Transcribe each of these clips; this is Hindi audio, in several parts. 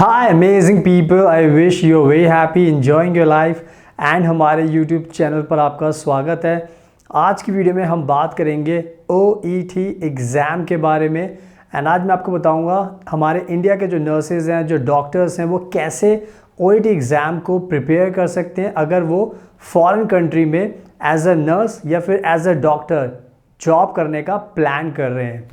Hi amazing people, I wish you are very happy enjoying your life and हमारे YouTube चैनल पर आपका स्वागत है। आज की वीडियो में हम बात करेंगे OET एग्ज़ाम के बारे में एंड आज मैं आपको बताऊंगा हमारे इंडिया के जो नर्सेज हैं, जो डॉक्टर्स हैं, वो कैसे OET एग्ज़ाम को प्रिपेयर कर सकते हैं अगर वो फॉरेन कंट्री में एज अ नर्स या फिर एज अ डॉक्टर जॉब करने का प्लान कर रहे हैं।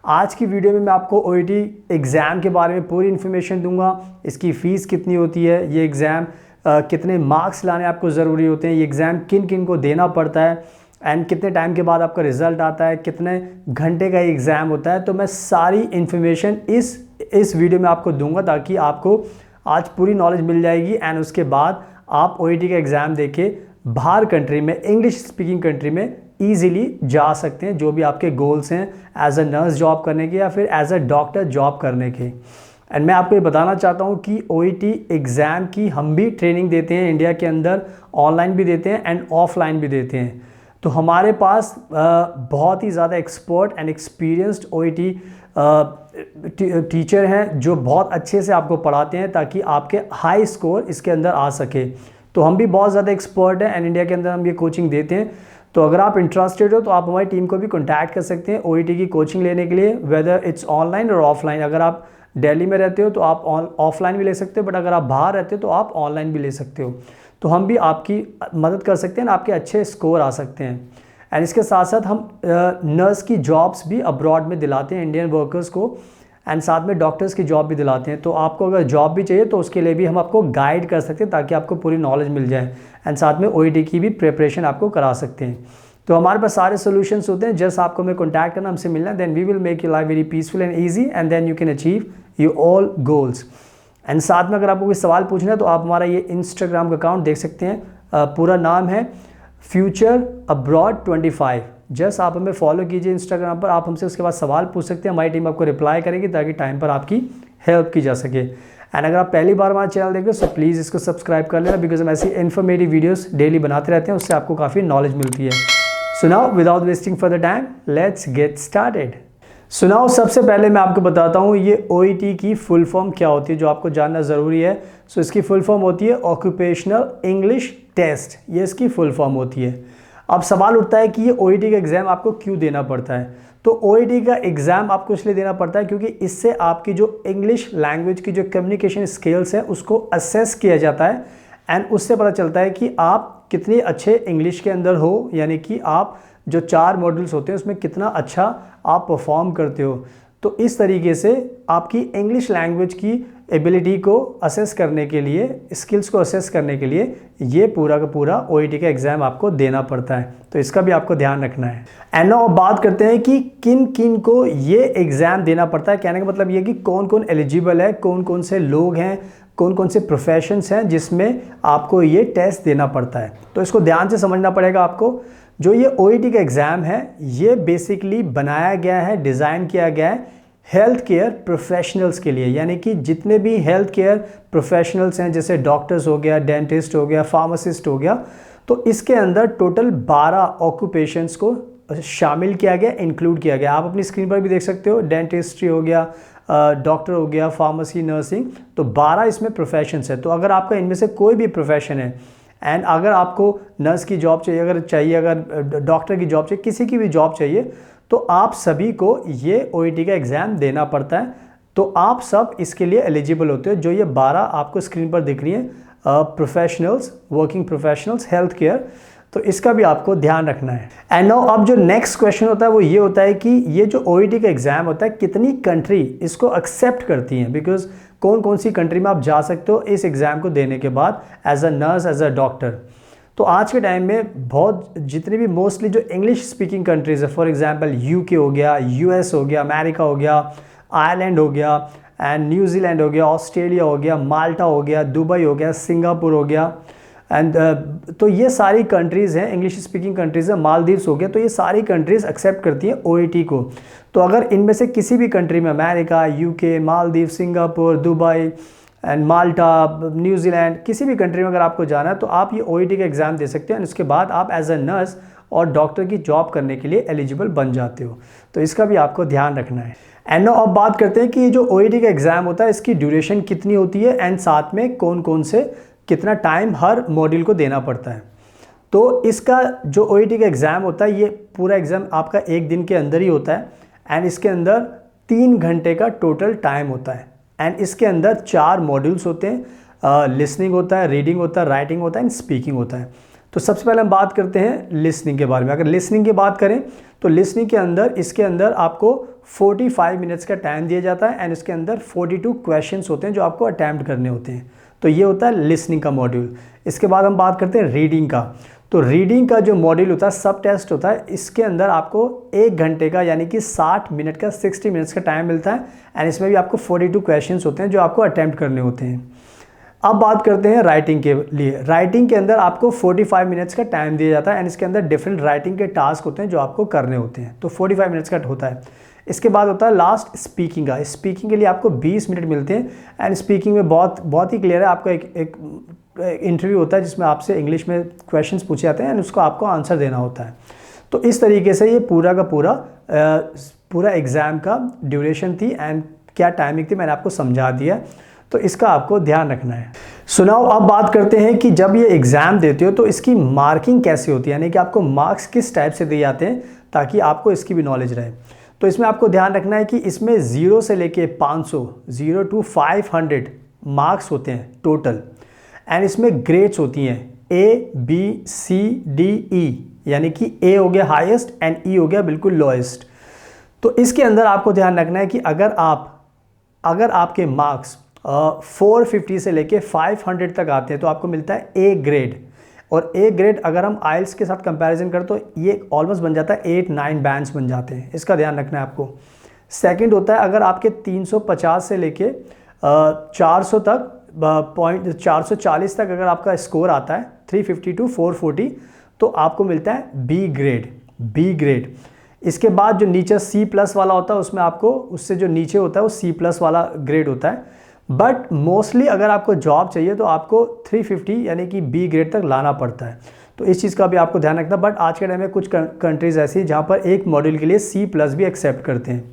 आज की वीडियो में मैं आपको OET एग्ज़ाम के बारे में पूरी इन्फॉर्मेशन दूंगा। इसकी फ़ीस कितनी होती है, ये एग्ज़ाम कितने मार्क्स लाने आपको ज़रूरी होते हैं, ये एग्ज़ाम किन किन को देना पड़ता है एंड कितने टाइम के बाद आपका रिज़ल्ट आता है, कितने घंटे का ये एग्ज़ाम होता है। तो मैं सारी इन्फॉर्मेशन इस वीडियो में आपको दूंगा ताकि आपको आज पूरी नॉलेज मिल जाएगी एंड उसके बाद आप OET का एग्ज़ाम देके बाहर कंट्री में, इंग्लिश स्पीकिंग कंट्री में ईज़िली जा सकते हैं, जो भी आपके गोल्स हैं एज अ नर्स जॉब करने के या फिर एज अ डॉक्टर जॉब करने के। एंड मैं आपको ये बताना चाहता हूँ कि OET एग्ज़ाम की हम भी ट्रेनिंग देते हैं इंडिया के अंदर, ऑनलाइन भी देते हैं एंड ऑफलाइन भी देते हैं। तो हमारे पास बहुत ही ज़्यादा expert and experienced OET teacher हैं जो बहुत अच्छे से आपको पढ़ाते हैं ताकि आपके हाई स्कोर इसके अंदर आ सके। तो हम भी बहुत ज़्यादा एक्सपर्ट हैं एंड इंडिया के अंदर हम ये कोचिंग देते हैं। तो अगर आप इंटरेस्टेड हो तो आप हमारी टीम को भी कॉन्टैक्ट कर सकते हैं OET की कोचिंग लेने के लिए, वेदर इट्स ऑनलाइन और ऑफलाइन। अगर आप दिल्ली में रहते हो तो आप ऑफलाइन भी ले सकते हो, बट अगर आप बाहर रहते हो तो आप ऑनलाइन भी ले सकते हो। तो हम भी आपकी मदद कर सकते हैं, आपके अच्छे स्कोर आ सकते हैं। एंड इसके साथ साथ हम नर्स की जॉब्स भी अब्रॉड में दिलाते हैं इंडियन वर्कर्स को एंड साथ में डॉक्टर्स की जॉब भी दिलाते हैं। तो आपको अगर जॉब भी चाहिए तो उसके लिए भी हम आपको गाइड कर सकते हैं ताकि आपको पूरी नॉलेज मिल जाए एंड साथ में OET की भी प्रिपरेशन आपको करा सकते हैं। तो हमारे पास सारे सोल्यूशंस होते हैं। जस्ट आपको हमें कॉन्टैक्ट करना, हमसे मिलना, then we will make you life very peaceful and easy and then you can achieve you all goals. एंड साथ में अगर आपको कोई सवाल पूछना है तो आप हमारा ये इंस्टाग्राम का अकाउंट देख सकते हैं। पूरा नाम है फ्यूचर अब्रॉड 25। जस्ट आप हमें फॉलो कीजिए इंस्टाग्राम पर, आप हमसे उसके बाद सवाल पूछ सकते हैं, हमारी टीम आपको रिप्लाई करेगी ताकि टाइम पर आपकी हेल्प की जा सके। एंड अगर आप पहली बार हमारा चैनल देख रहे हो तो प्लीज़ इसको सब्सक्राइब कर लेना, बिकॉज हम ऐसी इन्फॉर्मेटिव वीडियोस डेली बनाते रहते हैं, उससे आपको काफ़ी नॉलेज मिलती है। So now without wasting further time let's get started. So now सबसे पहले मैं आपको बताता हूँ ये OET की फुल फॉर्म क्या होती है, जो आपको जानना ज़रूरी है। सो इसकी फुल फॉर्म होती है ऑक्यूपेशनल इंग्लिश टेस्ट, ये इसकी फुल फॉर्म होती है। अब सवाल उठता है कि ये OET का एग्ज़ाम आपको क्यों देना पड़ता है। तो OET का एग्ज़ाम आपको इसलिए देना पड़ता है क्योंकि इससे आपकी जो इंग्लिश लैंग्वेज की जो कम्युनिकेशन स्किल्स हैं उसको असेस किया जाता है एंड उससे पता चलता है कि आप कितने अच्छे इंग्लिश के अंदर हो, यानी कि आप जो 4 मॉड्यूल्स होते हैं उसमें कितना अच्छा आप परफॉर्म करते हो। तो इस तरीके से आपकी इंग्लिश लैंग्वेज की एबिलिटी को असेस करने के लिए, स्किल्स को असेस करने के लिए ये पूरा का पूरा OET का एग्ज़ाम आपको देना पड़ता है। तो इसका भी आपको ध्यान रखना है। एंड नाउ बात करते हैं कि किन किन को ये एग्ज़ाम देना पड़ता है। कहने का मतलब ये कि कौन कौन एलिजिबल है, कौन कौन से लोग हैं, कौन कौन से प्रोफेशंस हैं जिसमें आपको ये टेस्ट देना पड़ता है। तो इसको ध्यान से समझना पड़ेगा आपको। जो ये OET का एग्ज़ाम है ये बेसिकली बनाया गया है, डिज़ाइन किया गया है हेल्थ केयर प्रोफेशनल्स के लिए, यानी कि जितने भी हेल्थ केयर प्रोफेशनल्स हैं, जैसे डॉक्टर्स हो गया, डेंटिस्ट हो गया, फार्मासिस्ट हो गया, तो इसके अंदर टोटल 12 ऑक्यूपेशंस को शामिल किया गया, इंक्लूड किया गया। आप अपनी स्क्रीन पर भी देख सकते हो, डेंटिस्ट्री हो गया, डॉक्टर हो गया, फार्मेसी, नर्सिंग, तो 12 इसमें प्रोफेशंस है। तो अगर आपका इनमें से कोई भी प्रोफेशन है एंड अगर आपको नर्स की जॉब चाहिए, अगर डॉक्टर की जॉब चाहिए, किसी की भी जॉब चाहिए, तो आप सभी को ये OET का एग्ज़ाम देना पड़ता है। तो आप सब इसके लिए एलिजिबल होते हो, जो ये 12 आपको स्क्रीन पर दिख रही हैं professionals, working professionals, health care. तो इसका भी आपको ध्यान रखना है। एंड नाउ अब जो नेक्स्ट क्वेश्चन होता है वो ये होता है कि ये जो OET का एग्ज़ाम होता है कितनी कंट्री इसको एक्सेप्ट करती हैं, बिकॉज कौन कौन सी कंट्री में आप जा सकते हो इस एग्ज़ाम को देने के बाद as a nurse, as a doctor. तो आज के टाइम में बहुत जितनी भी मोस्टली जो इंग्लिश स्पीकिंग कंट्रीज़ है, फॉर एग्जांपल UK हो गया, US हो गया, अमेरिका हो गया, आयरलैंड हो गया एंड न्यूजीलैंड हो गया, ऑस्ट्रेलिया हो गया, माल्टा हो गया, दुबई हो गया, सिंगापुर हो गया एंड तो ये सारी कंट्रीज़ हैं, इंग्लिश स्पीकिंग कंट्रीज़ है, मालदीव्स हो गया। तो ये सारी कंट्रीज़ एक्सेप्ट करती हैं OET को। तो अगर इनमें से किसी भी कंट्री में, America, UK, Maldives, Singapore, Dubai and Malta, New Zealand, किसी भी कंट्री में अगर आपको जाना है तो आप ये OET का एग्ज़ाम दे सकते हैं एंड उसके बाद आप एज अ नर्स और डॉक्टर की जॉब करने के लिए एलिजिबल बन जाते हो। तो इसका भी आपको ध्यान रखना है। एंड नाउ अब बात करते हैं कि ये जो OET का एग्ज़ाम होता है इसकी ड्यूरेशन कितनी होती है एंड साथ में कौन कौन से कितना टाइम हर मॉड्यूल को देना पड़ता है। तो इसका जो OET का एग्ज़ाम होता है, ये पूरा एग्ज़ाम आपका एक दिन के अंदर ही होता है एंड इसके अंदर 3 घंटे का टोटल टाइम होता है एंड इसके अंदर 4 मॉड्यूल्स होते हैं। लिसनिंग होता है, रीडिंग होता है, राइटिंग होता है एंड स्पीकिंग होता है। तो सबसे पहले हम बात करते हैं लिसनिंग के बारे में। अगर लिसनिंग की बात करें तो लिसनिंग के अंदर इसके अंदर आपको 45 मिनट्स का टाइम दिया जाता है एंड इसके अंदर 42 क्वेश्चंस होते हैं जो आपको अटैम्प्ट करने होते हैं। तो ये होता है लिसनिंग का मॉड्यूल। इसके बाद हम बात करते हैं रीडिंग का। तो रीडिंग का जो मॉड्यूल होता है, सब टेस्ट होता है, इसके अंदर आपको 1 घंटे का यानी कि 60 मिनट का 60 मिनट्स का टाइम मिलता है एंड इसमें भी आपको 42 क्वेश्चंस होते हैं जो आपको अटैम्प्ट करने होते हैं। अब बात करते हैं राइटिंग के लिए। राइटिंग के अंदर आपको 45 मिनट्स का टाइम दिया जाता है एंड इसके अंदर डिफरेंट राइटिंग के टास्क होते हैं जो आपको करने होते हैं। तो 45 मिनट्स का होता है। इसके बाद होता है लास्ट स्पीकिंग का। स्पीकिंग के लिए आपको 20 मिनट मिलते हैं एंड स्पीकिंग में बहुत ही क्लियर है। आपका एक इंटरव्यू होता है जिसमें आपसे इंग्लिश में क्वेश्चंस पूछे जाते हैं एंड उसको आपको आंसर देना होता है। तो इस तरीके से ये पूरा का पूरा एग्ज़ाम का ड्यूरेशन थी एंड क्या टाइमिंग थी मैंने आपको समझा दिया। तो इसका आपको ध्यान रखना है। सुनाओ अब बात करते हैं कि जब ये एग्ज़ाम देते हो तो इसकी मार्किंग कैसे होती है, यानी कि आपको मार्क्स किस टाइप से दिए जाते हैं ताकि आपको इसकी भी नॉलेज रहे। तो इसमें आपको ध्यान रखना है कि इसमें 0 से लेके 500 0 to 500 मार्क्स होते हैं टोटल एंड इसमें ग्रेड्स होती हैं A, B, C, D, E, यानी कि A हो गया हाईएस्ट एंड E हो गया बिल्कुल लोएस्ट। तो इसके अंदर आपको ध्यान रखना है कि अगर आपके मार्क्स 450 से लेके 500 तक आते हैं तो आपको मिलता है A ग्रेड। और A ग्रेड अगर हम आइल्स के साथ कंपैरिजन करें तो ये ऑलमोस्ट बन जाता है 8-9 बैंड्स बन जाते हैं। इसका ध्यान रखना है आपको। सेकंड होता है अगर आपके 350 से लेके 400 तक 440 तक अगर आपका स्कोर आता है 350 to 440 तो आपको मिलता है बी ग्रेड। इसके बाद जो नीचे C+ वाला होता है उसमें आपको उससे जो नीचे होता है वो C+ वाला ग्रेड होता है। बट मोस्टली अगर आपको जॉब चाहिए तो आपको 350 यानी कि B ग्रेड तक लाना पड़ता है। तो इस चीज़ का भी आपको ध्यान रखना। बट आज के टाइम में कुछ कंट्रीज़ ऐसी जहाँ पर एक मॉड्यूल के लिए C+ भी एक्सेप्ट करते हैं।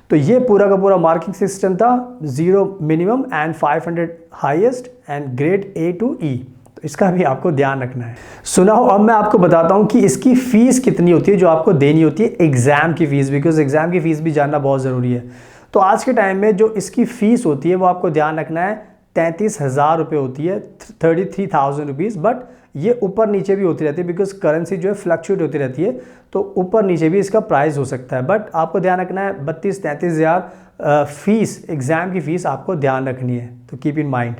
तो ये पूरा का पूरा मार्किंग सिस्टम था, 0 minimum and 500 highest and grade A to E। तो इसका भी आपको ध्यान रखना है। सुनाओ अब मैं आपको बताता हूँ कि इसकी फ़ीस कितनी होती है जो आपको देनी होती है एग्ज़ाम की फ़ीस, बिकॉज एग्ज़ाम की फ़ीस भी जानना बहुत ज़रूरी है। तो आज के टाइम में जो इसकी फ़ीस होती है वो आपको ध्यान रखना है 33,000 रुपये होती है, 33,000 रुपीज़। बट ये ऊपर नीचे भी होती रहती है बिकॉज करेंसी जो है फ्लक्चुएट होती रहती है, तो ऊपर नीचे भी इसका प्राइस हो सकता है। बट आपको ध्यान रखना है 32-33 हज़ार फीस, एग्ज़ाम की फ़ीस आपको ध्यान रखनी है। तो कीप इन माइंड।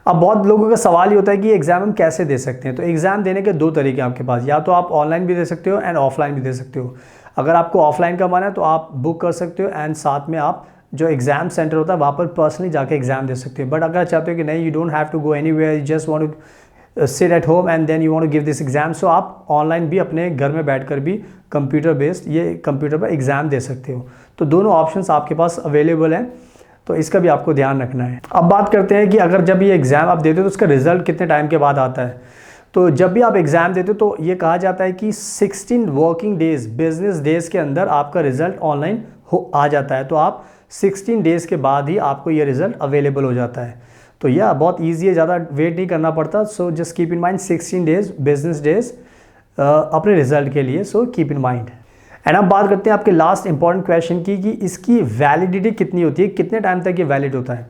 अब बहुत लोगों का सवाल ये होता है कि एग्ज़ाम हम कैसे दे सकते हैं। तो एग्ज़ाम देने के 2 तरीके आपके पास, या तो आप ऑनलाइन भी दे सकते हो एंड ऑफलाइन भी दे सकते हो। अगर आपको ऑफलाइन का मन है तो आप बुक कर सकते हो एंड साथ में आप जो एग्ज़ाम सेंटर होता है वहाँ पर पर्सनली जाके एग्ज़ाम दे सकते हो। बट अगर चाहते हो कि नहीं, you don't have to go anywhere, you just want to sit at home and then you want to give this exam, so आप ऑनलाइन भी अपने घर में बैठकर भी कंप्यूटर बेस्ड ये कंप्यूटर पर एग्ज़ाम दे सकते हो। तो दोनों ऑप्शंस आपके पास अवेलेबल हैं, तो इसका भी आपको ध्यान रखना है। अब बात करते हैं कि अगर जब ये एग्ज़ाम आप देते हो तो उसका रिजल्ट कितने टाइम के बाद आता है। तो जब भी आप एग्ज़ाम देते हो तो ये कहा जाता है कि 16 वर्किंग डेज़, बिजनेस डेज़ के अंदर आपका रिज़ल्ट ऑनलाइन आ जाता है। तो आप 16 डेज़ के बाद ही आपको ये रिज़ल्ट अवेलेबल हो जाता है। तो यह बहुत ईजी है, ज़्यादा वेट नहीं करना पड़ता। So just keep in mind 16 days business days अपने रिज़ल्ट के लिए। So keep in mind. And अब बात करते हैं आपके लास्ट इंपॉर्टेंट क्वेश्चन की कि इसकी वैलिडिटी कितनी होती है, कितने टाइम तक ये वैलिड होता है।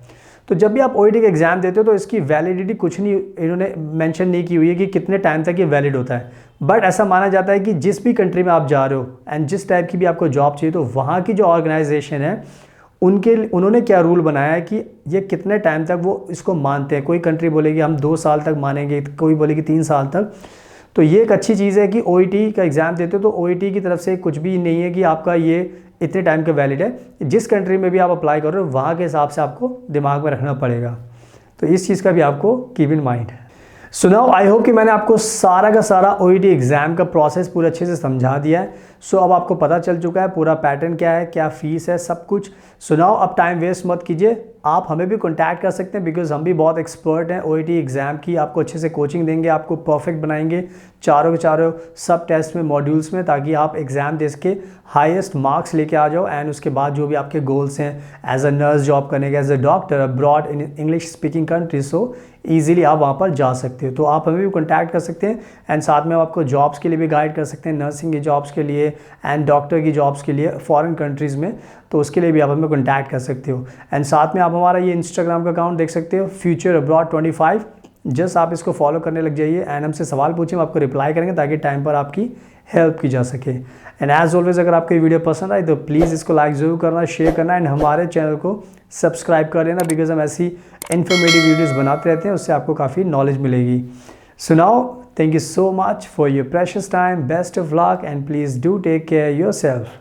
तो जब भी आप OET का एग्ज़ाम देते हो तो इसकी वैलिडिटी कुछ नहीं, इन्होंने मेंशन नहीं की हुई है कि कितने टाइम तक ये वैलिड होता है। बट ऐसा माना जाता है कि जिस भी कंट्री में आप जा रहे हो एंड जिस टाइप की भी आपको जॉब चाहिए तो वहाँ की जो ऑर्गेनाइजेशन है उन्होंने क्या रूल बनाया है कि ये कितने टाइम तक वो इसको मानते हैं। कोई कंट्री बोलेगी हम 2 साल तक मानेंगे, कोई बोलेगी 3 साल तक। तो ये एक अच्छी चीज़ है कि OET का एग्ज़ाम देते हो तो OET की तरफ से कुछ भी नहीं है कि आपका ये इतने टाइम का वैलिड है। जिस कंट्री में भी आप अप्लाई कर रहे हो वहाँ के हिसाब से आपको दिमाग में रखना पड़ेगा। तो इस चीज़ का भी आपको कीप इन माइंड है। सुनाओ, आई होप कि मैंने आपको सारा का सारा OET एग्ज़ाम का प्रोसेस पूरे अच्छे से समझा दिया है। सो अब आपको पता चल चुका है पूरा पैटर्न क्या है, क्या फ़ीस है, सब कुछ सो नाउ अब टाइम वेस्ट मत कीजिए, आप हमें भी कॉन्टैक्ट कर सकते हैं बिकॉज हम भी बहुत एक्सपर्ट हैं OET एग्ज़ाम की। आपको अच्छे से कोचिंग देंगे, आपको परफेक्ट बनाएंगे चारों के चारों सब टेस्ट में, मॉड्यूल्स में, ताकि आप एग्ज़ाम दे के हाईएस्ट मार्क्स लेके आ जाओ। एंड उसके बाद जो भी आपके गोल्स हैं एज अ नर्स जॉब करने के, as a doctor abroad in English speaking country, so easily आप वहाँ पर जा सकते हो। तो आप हमें भी कॉन्टैक्ट कर सकते हैं एंड साथ में हम आपको जॉब्स के लिए भी गाइड कर सकते हैं, नर्सिंग की जॉब्स के लिए एंड डॉक्टर की जॉब्स के लिए फॉरेन कंट्रीज़ में। तो उसके लिए भी आप हमें कॉन्टैक्ट कर सकते हो। एंड साथ में आप हमारा ये इंस्टाग्राम का अकाउंट देख सकते हो, फ्यूचर अब्रॉड 25। जस्ट आप इसको फॉलो करने लग जाइए एंड हमसे सवाल पूछिए, हम आपको रिप्लाई करेंगे ताकि टाइम पर आपकी हेल्प की जा सके। एंड एज ऑलवेज अगर आपको ये वीडियो पसंद आई तो प्लीज़ इसको लाइक ज़रूर करना, शेयर करना एंड हमारे चैनल को सब्सक्राइब कर लेना बिकॉज हम ऐसी इन्फॉर्मेटिव वीडियोज़ बनाते रहते हैं, उससे आपको काफ़ी नॉलेज मिलेगी। So now thank you so much for your precious time, best of luck and please do take care yourself.